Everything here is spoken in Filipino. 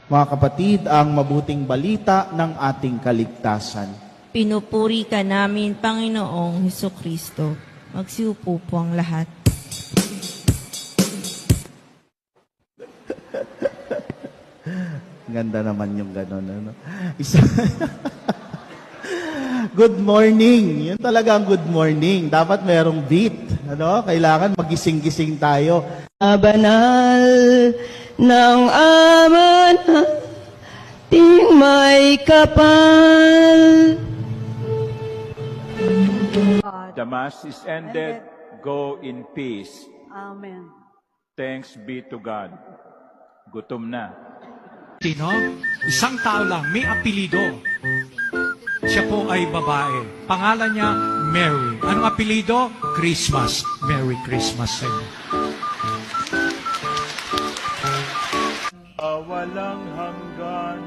Mga kapatid, ang mabuting balita ng ating kaligtasan. Pinupuri ka namin, Panginoong Hesukristo. Magsiupo po ang lahat. Ganda naman yung gano'n. Ano? Good morning. Yun talaga ang good morning. Dapat merong beat. Ano? Kailangan magising-gising tayo. Banal ng Ama nating may kapal. The Mass is ended. Go in peace. Amen. Thanks be to God. Gutom na. Tino, isang tao lang, may apelido. Siya po ay babae. Pangalan niya, Mary. Anong apelido? Christmas. Merry Christmas sa inyo. Walang hanggan.